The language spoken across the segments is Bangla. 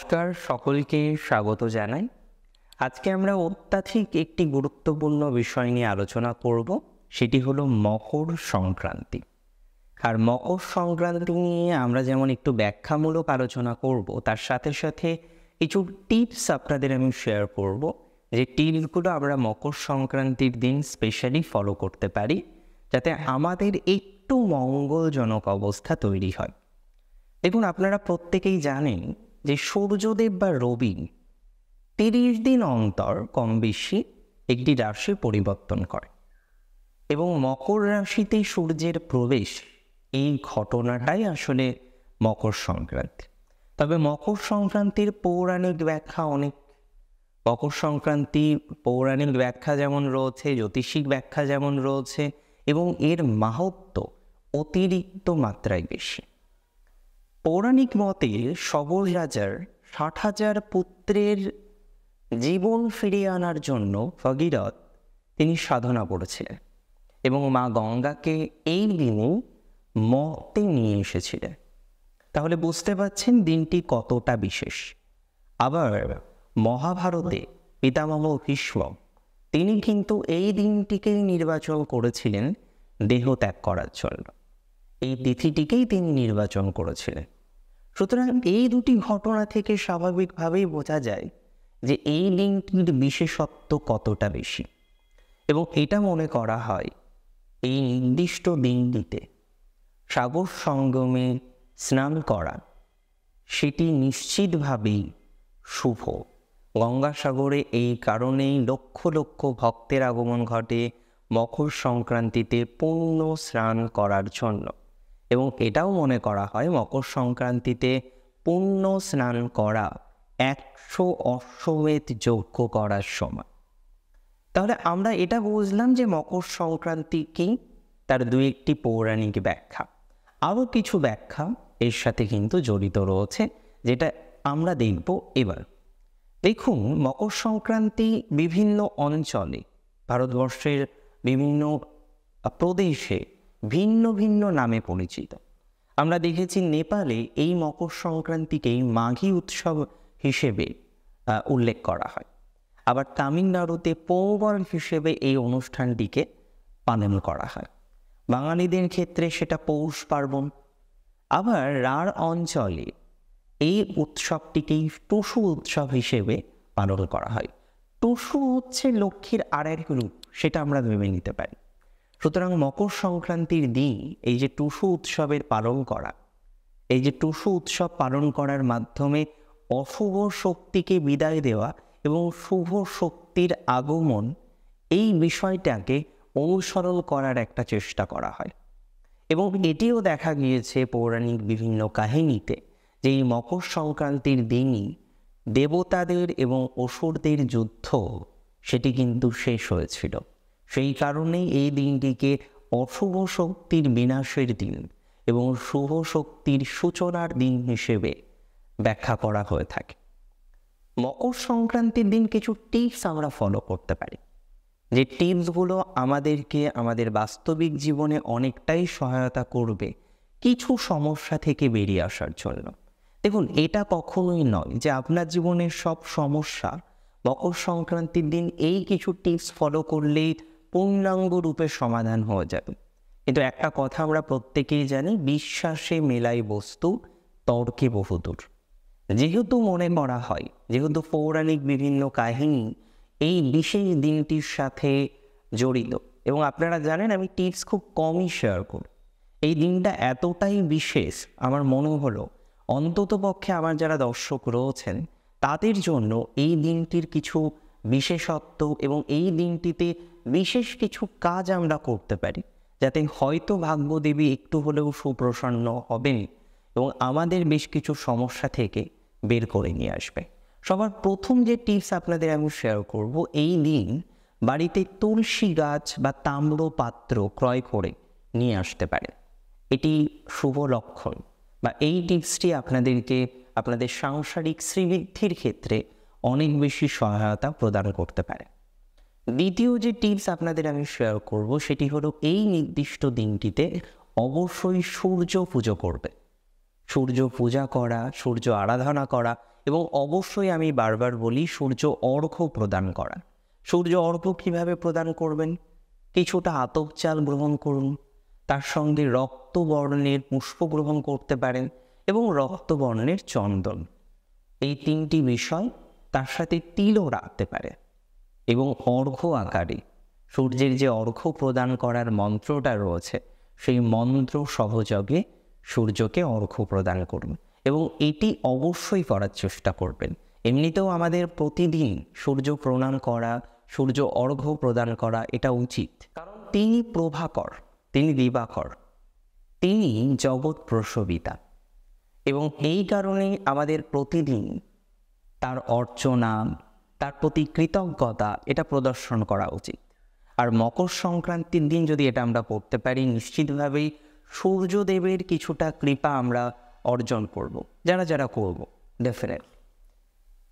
নমস্কার, সকলকে স্বাগত জানাই। আজকে আমরা অত্যাধিক একটি গুরুত্বপূর্ণ বিষয় নিয়ে আলোচনা করব, সেটি হলো মকর সংক্রান্তি। আর মকর সংক্রান্তি নিয়ে আমরা যেমন একটু ব্যাখ্যামূলক আলোচনা করব, তার সাথে সাথে কিছু টিপস আপনাদের আমি শেয়ার করব, যে টিপসগুলো আমরা মকর সংক্রান্তির দিন স্পেশালি ফলো করতে পারি, যাতে আমাদের একটু মঙ্গলজনক অবস্থা তৈরি হয়। দেখুন, আপনারা প্রত্যেকেই জানেন যে সূর্যদেব বা রবি 30 দিন অন্তর কম বেশি একটি রাশি পরিবর্তন করে এবং মকর রাশিতে সূর্যের প্রবেশ, এই ঘটনাটাই আসলে মকর সংক্রান্তি। তবে মকর সংক্রান্তির পৌরাণিক ব্যাখ্যা অনেক। মকর সংক্রান্তির পৌরাণিক ব্যাখ্যা যেমন রয়েছে, জ্যোতিষিক ব্যাখ্যা যেমন রয়েছে, এবং এর মাহাত্ম্য অতিরিক্ত মাত্রায় বেশি। পৌরাণিক মতে সবল রাজার 60,000 পুত্রের জীবন ফিরিয়ে আনার জন্য ভগীরথ তিনি সাধনা করেছিলেন এবং মা গঙ্গাকে এই দিনে মর্তে নিয়ে এসেছিলেন। তাহলে বুঝতে পারছেন দিনটি কতটা বিশেষ। আবার মহাভারতে পিতামহ ভীষ্ম তিনি কিন্তু এই দিনটিকেই নির্বাচন করেছিলেন দেহত্যাগ করার জন্য। এই তিথিটিকেই তিনি নির্বাচন করেছিলেন। সুতরাং এই দুটি ঘটনা থেকে স্বাভাবিকভাবেই বোঝা যায় যে এই দিনটির বিশেষত্ব কতটা বেশি। এবং এটা মনে করা হয় এই নির্দিষ্ট দিনটিতে সাগর সঙ্গমে স্নান করা সেটি নিশ্চিতভাবেই শুভ। গঙ্গাসাগরে এই কারণেই লক্ষ লক্ষ ভক্তের আগমন ঘটে মকর সংক্রান্তিতে পুণ্য স্নান করার জন্য। এবং এটাও মনে করা হয় মকর সংক্রান্তিতে পুণ্য স্নান করা 100 অশ্বমেধ যজ্ঞ করার সময়। তাহলে আমরা এটা বুঝলাম যে মকর সংক্রান্তি কি, তার দু একটি পৌরাণিক ব্যাখ্যা। আরও কিছু ব্যাখ্যা এর সাথে কিন্তু জড়িত রয়েছে, যেটা আমরা দেখব এবার। দেখুন, মকর সংক্রান্তি বিভিন্ন অঞ্চলে, ভারতবর্ষের বিভিন্ন প্রদেশে ভিন্ন ভিন্ন নামে পরিচিত। আমরা দেখেছি নেপালে এই মকর সংক্রান্তিকেই মাঘী উৎসব হিসেবে উল্লেখ করা হয়। আবার তামিলনাড়ুতে পোঙ্গল হিসেবে এই অনুষ্ঠানটিকে পালন করা হয়। বাঙালিদের ক্ষেত্রে সেটা পৌষ পার্বণ। আবার রাঢ় অঞ্চলে এই উৎসবটিকেই টুসু উৎসব হিসেবে পালন করা হয়। টুসু হচ্ছে লক্ষ্মীর আরেক রূপ, সেটা আমরা ভেবে নিতে পারি। সুতরাং মকর সংক্রান্তির দিন এই যে টুসু উৎসবের পালন করা, এই যে টুসু উৎসব পালন করার মাধ্যমে অশুভ শক্তিকে বিদায় দেওয়া এবং শুভ শক্তির আগমন, এই বিষয়টাকে অনুসরণ করার একটা চেষ্টা করা হয়। এবং এটিও দেখা গিয়েছে পৌরাণিক বিভিন্ন কাহিনীতে যে এই মকর সংক্রান্তির দিনই দেবতাদের এবং অসুরদের যুদ্ধ সেটি কিন্তু শেষ হয়েছিল। সেই কারণেই এই দিনটিকে অশুভ শক্তির বিনাশের দিন এবং শুভ শক্তির সূচনার দিন হিসেবে ব্যাখ্যা করা হয়ে থাকে। মকর সংক্রান্তির দিন কিছু টিপস আমরা ফলো করতে পারি, যে টিপসগুলো আমাদেরকে আমাদের বাস্তবিক জীবনে অনেকটাই সহায়তা করবে কিছু সমস্যা থেকে বেরিয়ে আসার জন্য। দেখুন, এটা কখনোই নয় যে আপনার জীবনের সব সমস্যা মকর সংক্রান্তির দিন এই কিছু টিপস ফলো করলেই পূর্ণাঙ্গ রূপে সমাধান হয়ে যাবে। কিন্তু একটা কথা আমরা প্রত্যেকেই জানি, বিশ্বাসে মেলাই বস্তু, তর্কে বহুদূর। যেহেতু মনে করা হয়, যেহেতু পৌরাণিক বিভিন্ন কাহিনী এই বিশেষ দিনটির সাথে জড়িত, এবং আপনারা জানেন আমি টিপস খুব কমই শেয়ার করি। এই দিনটা এতটাই বিশেষ, আমার মনে হলো অন্তত পক্ষে আমার যারা দর্শক রয়েছেন তাদের জন্য এই দিনটির কিছু বিশেষত্ব এবং এই দিনটিতে বিশেষ কিছু কাজ আমরা করতে পারি, যাতে হয়তো ভাগ্যদেবী একটু হলেও সুপ্রসন্ন হবেন এবং আমাদের বেশ কিছু সমস্যা থেকে বের করে নিয়ে আসবে। সবার প্রথম যে টিপস আপনাদের আমি শেয়ার করব, এই দিন বাড়িতে তুলসী গাছ বা তাম্র পাত্র ক্রয় করে নিয়ে আসতে পারে। এটি শুভ লক্ষণ, বা এই টিপসটি আপনাদেরকে আপনাদের সাংসারিক শ্রীবৃদ্ধির ক্ষেত্রে অনেক বেশি সহায়তা প্রদান করতে পারে। দ্বিতীয় যে টিপস আপনাদের আমি শেয়ার করব, সেটি হলো এই নির্দিষ্ট দিনটিতে অবশ্যই সূর্য পুজো করবে। সূর্য পূজা করা, সূর্য আরাধনা করা এবং অবশ্যই আমি বারবার বলি সূর্য অর্ঘ্য প্রদান করা। সূর্য অর্ঘ্য কীভাবে প্রদান করবেন? কিছুটা আতপ চাল গ্রহণ করুন, তার সঙ্গে রক্তবর্ণের পুষ্প গ্রহণ করতে পারেন এবং রক্তবর্ণের চন্দন, এই 3টি বিষয়, তার সাথে তিলও রাখতে পারে এবং অর্ঘ্য আকারে সূর্যের যে অর্ঘ্য প্রদান করার মন্ত্রটা রয়েছে সেই মন্ত্র সহযোগে সূর্যকে অর্ঘ্য প্রদান করুন এবং এটি অবশ্যই করার চেষ্টা করবেন। এমনিতেও আমাদের প্রতিদিন সূর্য প্রণাম করা, সূর্য অর্ঘ্য প্রদান করা এটা উচিত, কারণ তিনি প্রভাকর, তিনি দিবাকর, তিনি জগৎ প্রসবিতা এবং এই কারণে আমাদের প্রতিদিন তার অর্চনা, তার প্রতি কৃতজ্ঞতা এটা প্রদর্শন করা উচিত। আর মকর সংক্রান্তির দিন যদি এটা আমরা করতে পারি, নিশ্চিতভাবেই সূর্যদেবের কিছুটা কৃপা আমরা অর্জন করব, যারা যারা করব ডেফিনেট।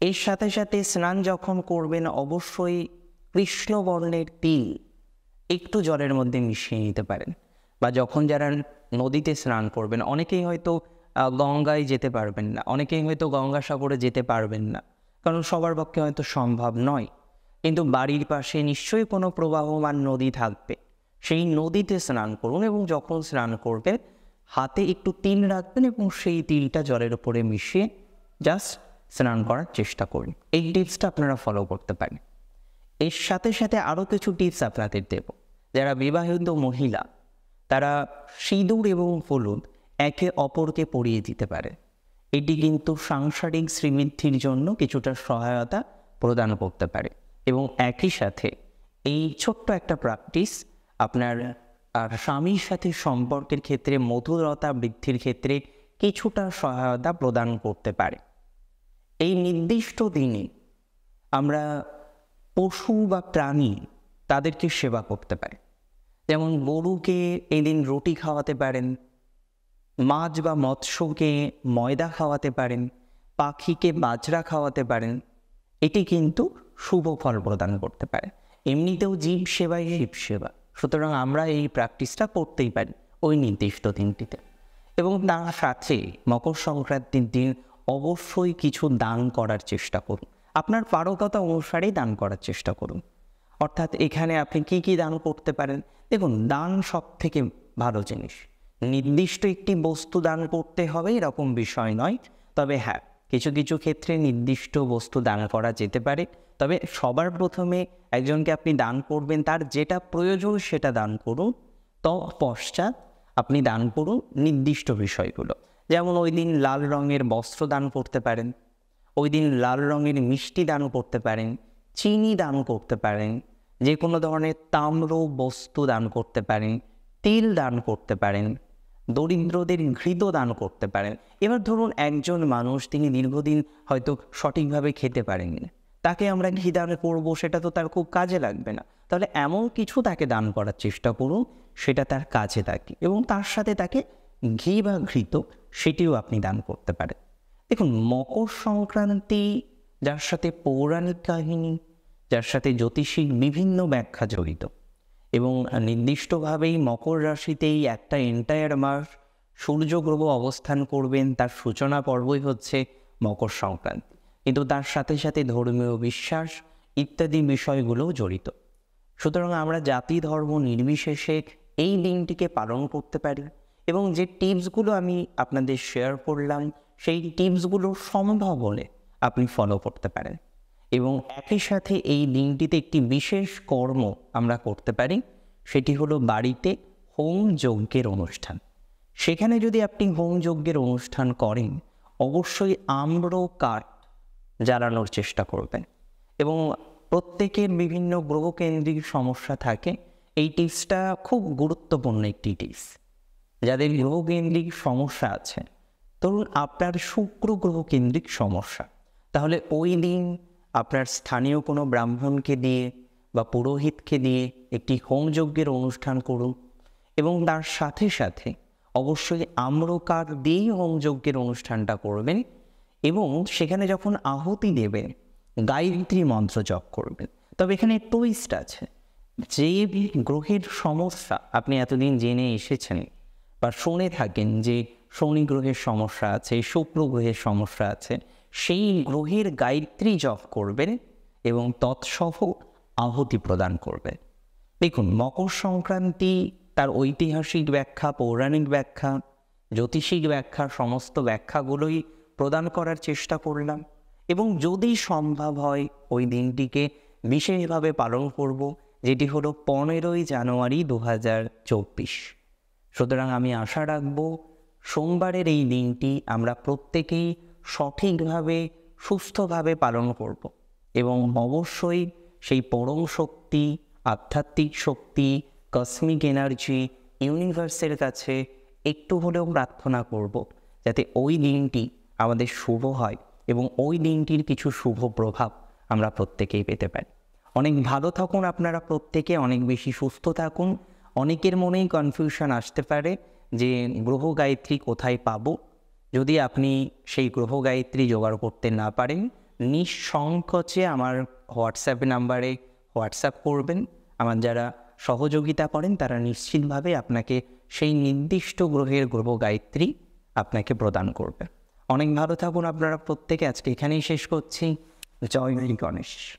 এর সাথে সাথে স্নান যখন করবেন অবশ্যই কৃষ্ণবর্ণের তিল একটু জলের মধ্যে মিশিয়ে নিতে পারেন, বা যখন যারা নদীতে স্নান করবেন, অনেকেই হয়তো গঙ্গায় যেতে পারবেন না, অনেকেই হয়তো গঙ্গাসাগরে যেতে পারবেন না, কারণ সবার পক্ষে হয়তো সম্ভব নয়, কিন্তু বাড়ির পাশে নিশ্চয়ই কোনো প্রবাহমান নদী থাকবে, সেই নদীতে স্নান করুন এবং যখন স্নান করবেন হাতে একটু তিল রাখবেন এবং সেই তিলটা জলের উপরে মিশিয়ে জাস্ট স্নান করার চেষ্টা করুন। এই টিপসটা আপনারা ফলো করতে পারেন। এর সাথে সাথে আরও কিছু টিপস আপনাদের দেব। যারা বিবাহিত মহিলা তারা সিঁদুর এবং হলুদ একে অপরকে পরিয়ে দিতে পারে, এটি কিন্তু সাংসারিক শ্রীবৃদ্ধির জন্য কিছুটা সহায়তা প্রদান করতে পারে এবং একই সাথে এই ছোট্ট একটা প্র্যাকটিস আপনার স্বামীর সাথে সম্পর্কের ক্ষেত্রে মধুরতা বৃদ্ধির ক্ষেত্রে কিছুটা সহায়তা প্রদান করতে পারে। এই নির্দিষ্ট দিনে আমরা পশু বা প্রাণী তাদেরকে সেবা করতে পারি, যেমন গরুকে এই দিন রুটি খাওয়াতে পারেন, মাছ বা মৎস্যকে ময়দা খাওয়াতে পারেন, পাখিকে বাজরা খাওয়াতে পারেন, এটি কিন্তু শুভ ফল প্রদান করতে পারে। এমনিতেও জীব সেবাই শিব সেবা, সুতরাং আমরা এই প্র্যাকটিসটা করতেই পারি ওই নির্দিষ্ট দিনটিতে। এবং তার সাথে মকর সংক্রান্তির দিন অবশ্যই কিছু দান করার চেষ্টা করুন, আপনার পারকতা অনুসারেই দান করার চেষ্টা করুন। অর্থাৎ এখানে আপনি কি কি দান করতে পারেন? দেখুন, দান সব থেকে ভালো জিনিস, নির্দিষ্ট একটি বস্তু দান করতে হবে এরকম বিষয় নয়, তবে হ্যাঁ কিছু কিছু ক্ষেত্রে নির্দিষ্ট বস্তু দান করা যেতে পারে। তবে সবার প্রথমে একজনকে আপনি দান করবেন, তার যেটা প্রয়োজন সেটা দান করুন, তৎপশ্চাৎ আপনি দান করুন নির্দিষ্ট বিষয়গুলো। যেমন ওই দিন লাল রঙের বস্ত্র দান করতে পারেন, ওই দিন লাল রঙের মিষ্টি দান করতে পারেন, চিনি দান করতে পারেন, যে কোনো ধরনের তাম্র বস্তু দান করতে পারেন, তিল দান করতে পারেন, দরিদ্রদের ঘৃত দান করতে পারেন। এবার ধরুন একজন মানুষ তিনি দীর্ঘদিন হয়তো সঠিকভাবে খেতে পারেননি, তাকে আমরা ঘি দান করবো, সেটা তো তার খুব কাজে লাগবে না, তাহলে এমন কিছু তাকে দান করার চেষ্টা করুন সেটা তার কাজে থাকে এবং তার সাথে তাকে ঘি বা ঘৃত সেটিও আপনি দান করতে পারেন। দেখুন, মকর সংক্রান্তি যার সাথে পৌরাণিক কাহিনী, যার সাথে জ্যোতিষিক বিভিন্ন ব্যাখ্যা জড়িত এবং নির্দিষ্টভাবেই মকর রাশিতেই একটা এন্টায়ার মাস সূর্যগ্রহ অবস্থান করবেন, তার সূচনা পর্বই হচ্ছে মকর সংক্রান্তি, কিন্তু তার সাথে সাথে ধর্মীয় বিশ্বাস ইত্যাদি বিষয়গুলোও জড়িত। সুতরাং আমরা জাতি ধর্ম নির্বিশেষে এই দিনটিকে পালন করতে পারি এবং যে টিপসগুলো আমি আপনাদের শেয়ার করলাম সেই টিপসগুলো সম্ভব হলে আপনি ফলো করতে পারেন। এবং একই সাথে এই দিনটিতে একটি বিশেষ কর্ম আমরা করতে পারি, সেটি হলো বাড়িতে হোম যজ্ঞের অনুষ্ঠান। সেখানে যদি আপনি হোম যজ্ঞের অনুষ্ঠান করেন অবশ্যই আম্র কাঠ জ্বালানোর চেষ্টা করবেন এবং প্রত্যেকের বিভিন্ন গ্রহকেন্দ্রিক সমস্যা থাকে, এই টিপসটা খুব গুরুত্বপূর্ণ একটি টিপস। যাদের গ্রহকেন্দ্রিক সমস্যা আছে, ধরুন আপনার শুক্র গ্রহকেন্দ্রিক সমস্যা, তাহলে ওই দিন আপনার স্থানীয় কোনো ব্রাহ্মণকে দিয়ে বা পুরোহিতকে দিয়ে একটি হোমযজ্ঞের অনুষ্ঠান করুন এবং তার সাথে সাথে অবশ্যই আম্রকাঠ দিয়েই হোমযজ্ঞের অনুষ্ঠানটা করবেন এবং সেখানে যখন আহুতি দেবেন গায়ত্রী মন্ত্র জপ করবেন। তবে এখানে টুইস্ট আছে, যে গ্রহের সমস্যা আপনি এতদিন জেনে এসেছেন বা শুনে থাকেন যে শনি গ্রহের সমস্যা আছে, শুক্র গ্রহের সমস্যা আছে, সেই গ্রহের গায়ত্রী জপ করবেন এবং তৎসহ আহুতি প্রদান করবে। দেখুন, মকর সংক্রান্তি তার ঐতিহাসিক ব্যাখ্যা, পৌরাণিক ব্যাখ্যা, জ্যোতিষিক ব্যাখ্যা, সমস্ত ব্যাখ্যাগুলোই প্রদান করার চেষ্টা করলাম। এবং যদি সম্ভব হয় ওই দিনটিকে বিশেষভাবে পালন করব, যেটি হলো 15ই জানুয়ারি 2024। সুতরাং আমি আশা রাখব সোমবারের এই দিনটি আমরা প্রত্যেকেই সঠিকভাবে, সুস্থভাবে পালন করব এবং অবশ্যই সেই পরম শক্তি, আধ্যাত্মিক শক্তি, কসমিক এনার্জি, ইউনিভার্সের কাছে একটু হলেও প্রার্থনা করব যাতে ওই দিনটি আমাদের শুভ হয় এবং ওই দিনটির কিছু শুভ প্রভাব আমরা প্রত্যেকেই পেতে পারি। অনেক ভালো থাকুন আপনারা প্রত্যেকে, অনেক বেশি সুস্থ থাকুন। অনেকের মনেই কনফিউশন আসতে পারে যে গ্রহ গায়ত্রী কোথায় পাবো। যদি আপনি সেই গ্রহ গায়ত্রী জোগাড় করতে না পারেন, নিঃসংকোচে আমার হোয়াটসঅ্যাপ নাম্বারে হোয়াটসঅ্যাপ করবেন। আমার যারা সহযোগিতা করেন তারা নিশ্চিতভাবে আপনাকে সেই নির্দিষ্ট গ্রহের গ্রহ গায়ত্রী আপনাকে প্রদান করবে। অনেক ভালো থাকুন আপনারা প্রত্যেকে। আজকে এখানেই শেষ করছি। জয় গণেশ।